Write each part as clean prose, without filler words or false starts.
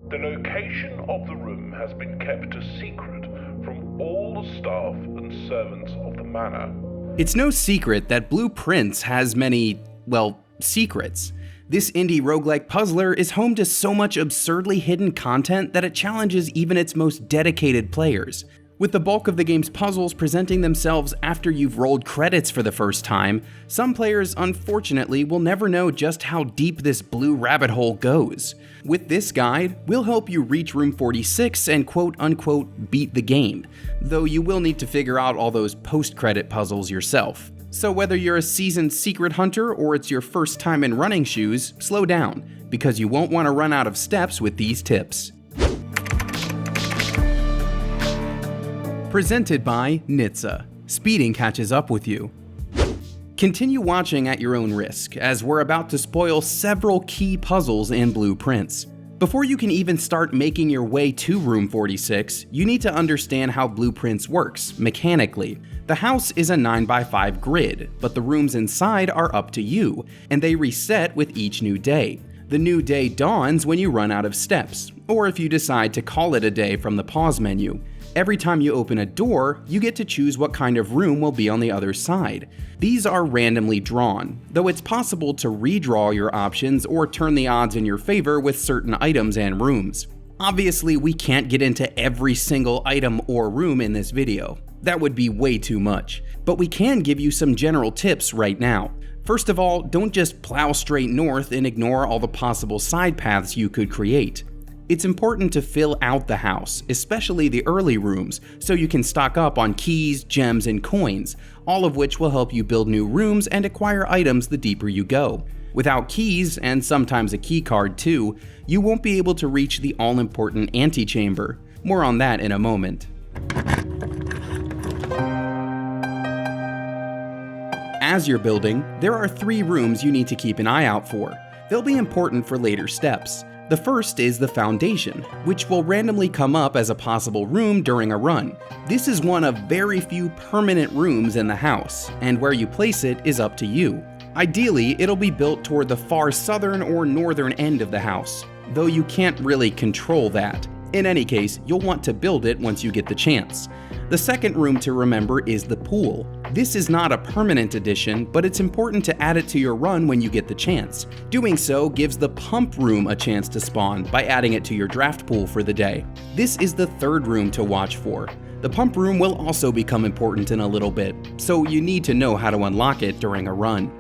The location of the room has been kept a secret from all the staff and servants of the manor. It's no secret that Blue Prince has many, well, secrets. This indie roguelike puzzler is home to so much absurdly hidden content that it challenges even its most dedicated players. With the bulk of the game's puzzles presenting themselves after you've rolled credits for the first time, some players unfortunately will never know just how deep this blue rabbit hole goes. With this guide, we'll help you reach room 46 and quote-unquote beat the game, though you will need to figure out all those post-credit puzzles yourself. So whether you're a seasoned secret hunter or it's your first time in running shoes, slow down, because you won't want to run out of steps with these tips. Presented by NHTSA. Speeding catches up with you. Continue watching at your own risk, as we're about to spoil several key puzzles in Blue Prince. Before you can even start making your way to room 46, you need to understand how Blue Prince works, mechanically. The house is a 9x5 grid, but the rooms inside are up to you, and they reset with each new day. The new day dawns when you run out of steps, or if you decide to call it a day from the pause menu. Every time you open a door, you get to choose what kind of room will be on the other side. These are randomly drawn, though it's possible to redraw your options or turn the odds in your favor with certain items and rooms. Obviously, we can't get into every single item or room in this video. That would be way too much, but we can give you some general tips right now. First of all, don't just plow straight north and ignore all the possible side paths you could create. It's important to fill out the house, especially the early rooms, so you can stock up on keys, gems, and coins, all of which will help you build new rooms and acquire items the deeper you go. Without keys, and sometimes a key card too, you won't be able to reach the all-important antechamber. More on that in a moment. As you're building, there are 3 rooms you need to keep an eye out for. They'll be important for later steps. The first is the foundation, which will randomly come up as a possible room during a run. This is one of very few permanent rooms in the house, and where you place it is up to you. Ideally, it'll be built toward the far southern or northern end of the house, though you can't really control that. In any case, you'll want to build it once you get the chance. The second room to remember is the pool. This is not a permanent addition, but it's important to add it to your run when you get the chance. Doing so gives the pump room a chance to spawn by adding it to your draft pool for the day. This is the third room to watch for. The pump room will also become important in a little bit, so you need to know how to unlock it during a run.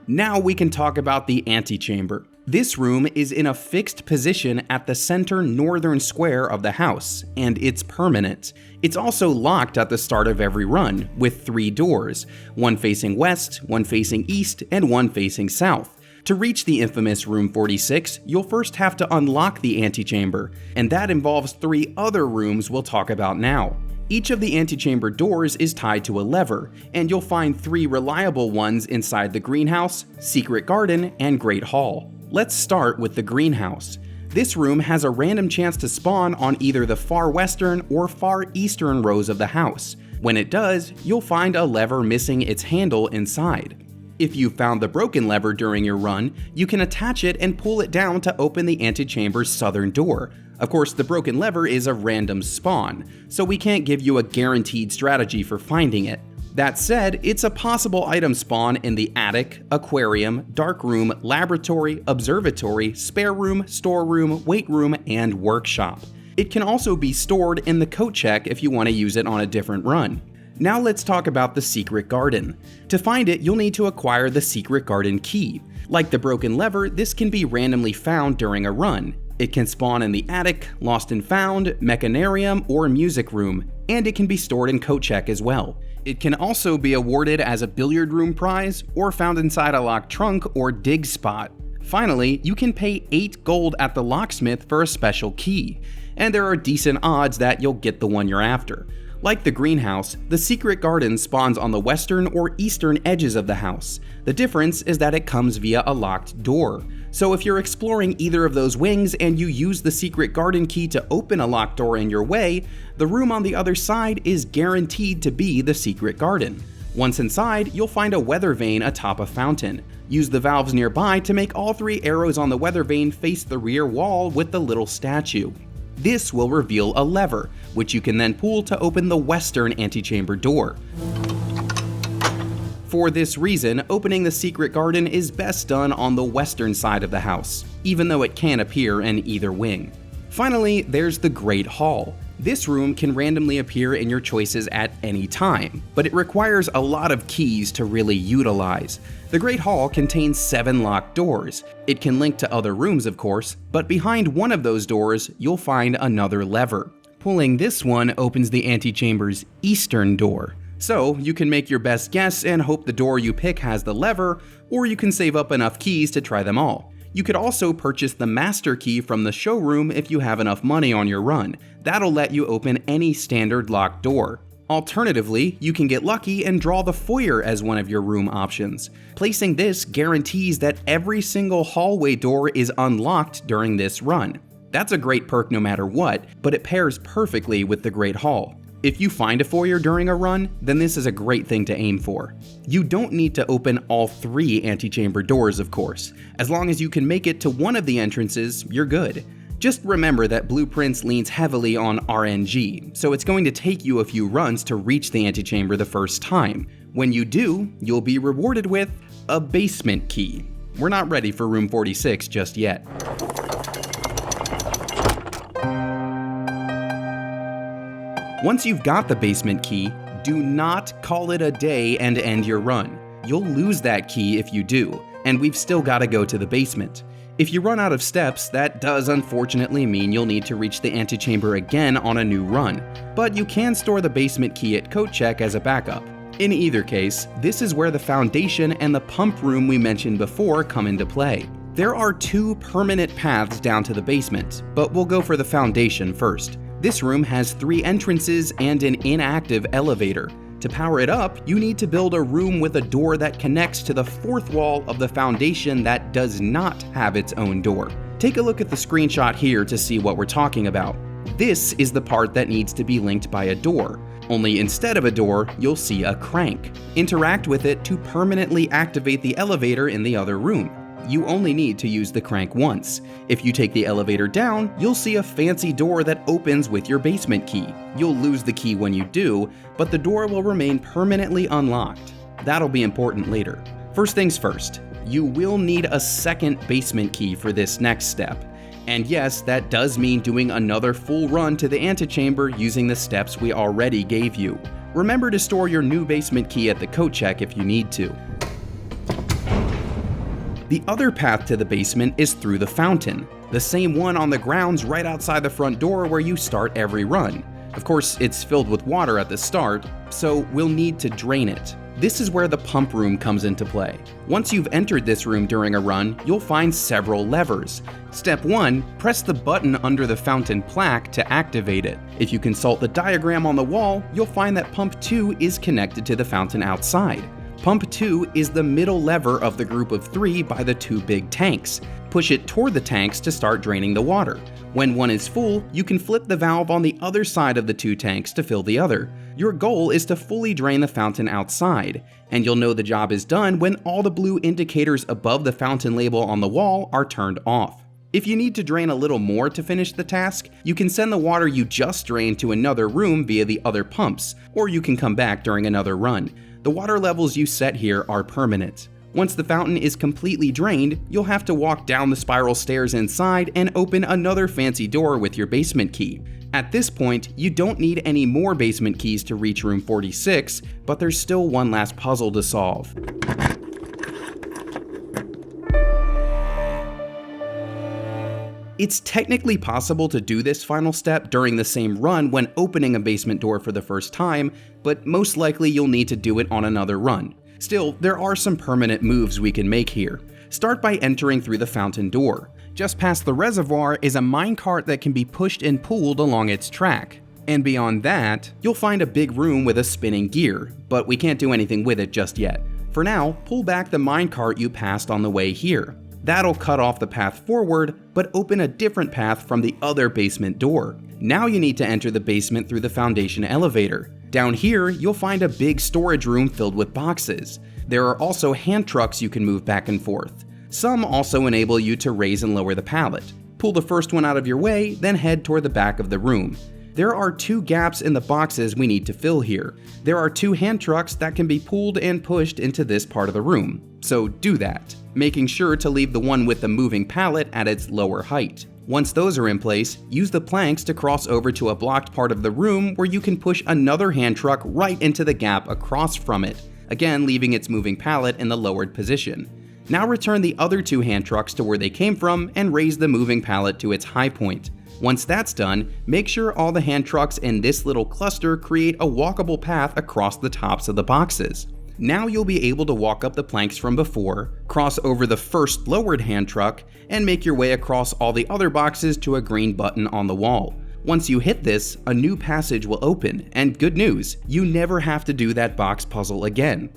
Now we can talk about the antechamber. This room is in a fixed position at the center northern square of the house, and it's permanent. It's also locked at the start of every run, with 3 doors, one facing west, one facing east, and one facing south. To reach the infamous room 46, you'll first have to unlock the antechamber, and that involves 3 other rooms we'll talk about now. Each of the antechamber doors is tied to a lever, and you'll find 3 reliable ones inside the greenhouse, secret garden, and great hall. Let's start with the greenhouse. This room has a random chance to spawn on either the far western or far eastern rows of the house. When it does, you'll find a lever missing its handle inside. If you found the broken lever during your run, you can attach it and pull it down to open the antechamber's southern door. Of course, the broken lever is a random spawn, so we can't give you a guaranteed strategy for finding it. That said, it's a possible item spawn in the attic, aquarium, dark room, laboratory, observatory, spare room, storeroom, weight room, and workshop. It can also be stored in the coat check if you want to use it on a different run. Now let's talk about the secret garden. To find it, you'll need to acquire the secret garden key. Like the broken lever, this can be randomly found during a run. It can spawn in the attic, lost and found, mechanarium, or music room, and it can be stored in coat check as well. It can also be awarded as a billiard room prize or found inside a locked trunk or dig spot. Finally, you can pay 8 gold at the locksmith for a special key, and there are decent odds that you'll get the one you're after. Like the greenhouse, the secret garden spawns on the western or eastern edges of the house. The difference is that it comes via a locked door. So if you're exploring either of those wings and you use the secret garden key to open a locked door in your way, the room on the other side is guaranteed to be the secret garden. Once inside, you'll find a weather vane atop a fountain. Use the valves nearby to make all 3 arrows on the weather vane face the rear wall with the little statue. This will reveal a lever, which you can then pull to open the western antechamber door. For this reason, opening the secret garden is best done on the western side of the house, even though it can appear in either wing. Finally, there's the Great Hall. This room can randomly appear in your choices at any time, but it requires a lot of keys to really utilize. The Great Hall contains 7 locked doors. It can link to other rooms, of course, but behind one of those doors, you'll find another lever. Pulling this one opens the antechamber's eastern door. So, you can make your best guess and hope the door you pick has the lever, or you can save up enough keys to try them all. You could also purchase the master key from the showroom if you have enough money on your run. That'll let you open any standard locked door. Alternatively, you can get lucky and draw the foyer as one of your room options. Placing this guarantees that every single hallway door is unlocked during this run. That's a great perk no matter what, but it pairs perfectly with the Great Hall. If you find a foyer during a run, then this is a great thing to aim for. You don't need to open all 3 antechamber doors, of course. As long as you can make it to one of the entrances, you're good. Just remember that Blueprints leans heavily on RNG, so it's going to take you a few runs to reach the antechamber the first time. When you do, you'll be rewarded with a basement key. We're not ready for room 46 just yet. Once you've got the basement key, do not call it a day and end your run. You'll lose that key if you do, and we've still got to go to the basement. If you run out of steps, that does unfortunately mean you'll need to reach the antechamber again on a new run, but you can store the basement key at coat check as a backup. In either case, this is where the foundation and the pump room we mentioned before come into play. There are 2 permanent paths down to the basement, but we'll go for the foundation first. This room has 3 entrances and an inactive elevator. To power it up, you need to build a room with a door that connects to the 4th wall of the foundation that does not have its own door. Take a look at the screenshot here to see what we're talking about. This is the part that needs to be linked by a door. Only instead of a door, you'll see a crank. Interact with it to permanently activate the elevator in the other room. You only need to use the crank once. If you take the elevator down, you'll see a fancy door that opens with your basement key. You'll lose the key when you do, but the door will remain permanently unlocked. That'll be important later. First things first, you will need a second basement key for this next step. And yes, that does mean doing another full run to the antechamber using the steps we already gave you. Remember to store your new basement key at the coat check if you need to. The other path to the basement is through the fountain, the same one on the grounds right outside the front door where you start every run. Of course, it's filled with water at the start, so we'll need to drain it. This is where the pump room comes into play. Once you've entered this room during a run, you'll find several levers. Step 1, press the button under the fountain plaque to activate it. If you consult the diagram on the wall, you'll find that pump 2 is connected to the fountain outside. Pump 2 is the middle lever of the group of 3 by the 2 big tanks. Push it toward the tanks to start draining the water. When one is full, you can flip the valve on the other side of the 2 tanks to fill the other. Your goal is to fully drain the fountain outside, and you'll know the job is done when all the blue indicators above the fountain label on the wall are turned off. If you need to drain a little more to finish the task, you can send the water you just drained to another room via the other pumps, or you can come back during another run. The water levels you set here are permanent. Once the fountain is completely drained, you'll have to walk down the spiral stairs inside and open another fancy door with your basement key. At this point, you don't need any more basement keys to reach room 46, but there's still one last puzzle to solve. It's technically possible to do this final step during the same run when opening a basement door for the first time, but most likely you'll need to do it on another run. Still, there are some permanent moves we can make here. Start by entering through the fountain door. Just past the reservoir is a minecart that can be pushed and pulled along its track. And beyond that, you'll find a big room with a spinning gear, but we can't do anything with it just yet. For now, pull back the minecart you passed on the way here. That'll cut off the path forward, but open a different path from the other basement door. Now you need to enter the basement through the foundation elevator. Down here, you'll find a big storage room filled with boxes. There are also hand trucks you can move back and forth. Some also enable you to raise and lower the pallet. Pull the first one out of your way, then head toward the back of the room. There are 2 gaps in the boxes we need to fill here. There are 2 hand trucks that can be pulled and pushed into this part of the room, so do that, making sure to leave the one with the moving pallet at its lower height. Once those are in place, use the planks to cross over to a blocked part of the room where you can push another hand truck right into the gap across from it, again leaving its moving pallet in the lowered position. Now return the other 2 hand trucks to where they came from and raise the moving pallet to its high point. Once that's done, make sure all the hand trucks in this little cluster create a walkable path across the tops of the boxes. Now you'll be able to walk up the planks from before, cross over the first lowered hand truck, and make your way across all the other boxes to a green button on the wall. Once you hit this, a new passage will open, and good news, you never have to do that box puzzle again.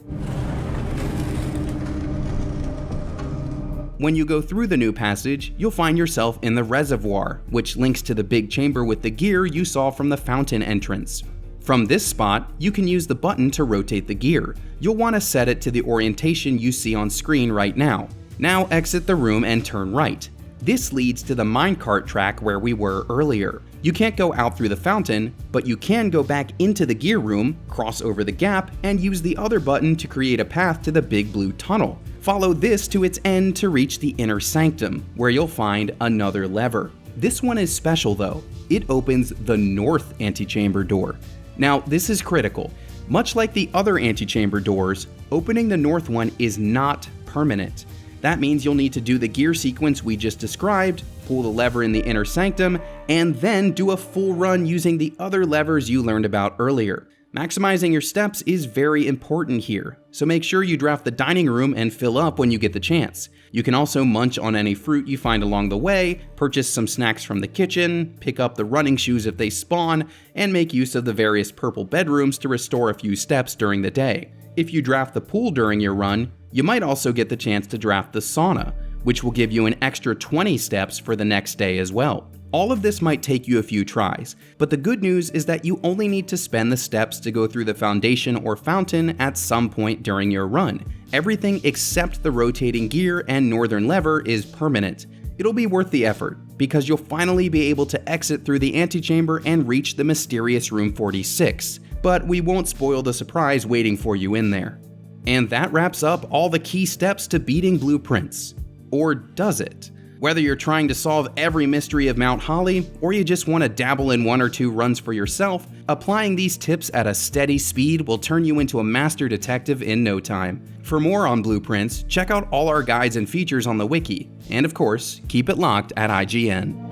When you go through the new passage, you'll find yourself in the reservoir, which links to the big chamber with the gear you saw from the fountain entrance. From this spot, you can use the button to rotate the gear. You'll want to set it to the orientation you see on screen right now. Now exit the room and turn right. This leads to the minecart track where we were earlier. You can't go out through the fountain, but you can go back into the gear room, cross over the gap, and use the other button to create a path to the big blue tunnel. Follow this to its end to reach the inner sanctum, where you'll find another lever. This one is special though. It opens the north antechamber door. Now, this is critical. Much like the other antechamber doors, opening the north one is not permanent. That means you'll need to do the gear sequence we just described, pull the lever in the inner sanctum, and then do a full run using the other levers you learned about earlier. Maximizing your steps is very important here, so make sure you draft the dining room and fill up when you get the chance. You can also munch on any fruit you find along the way, purchase some snacks from the kitchen, pick up the running shoes if they spawn, and make use of the various purple bedrooms to restore a few steps during the day. If you draft the pool during your run, you might also get the chance to draft the sauna, which will give you an extra 20 steps for the next day as well. All of this might take you a few tries, but the good news is that you only need to spend the steps to go through the foundation or fountain at some point during your run. Everything except the rotating gear and northern lever is permanent. It'll be worth the effort, because you'll finally be able to exit through the antechamber and reach the mysterious room 46, but we won't spoil the surprise waiting for you in there. And that wraps up all the key steps to beating blueprints. Or does it? Whether you're trying to solve every mystery of Mount Holly, or you just want to dabble in 1 or 2 runs for yourself, applying these tips at a steady speed will turn you into a master detective in no time. For more on blueprints, check out all our guides and features on the wiki, and of course, keep it locked at IGN.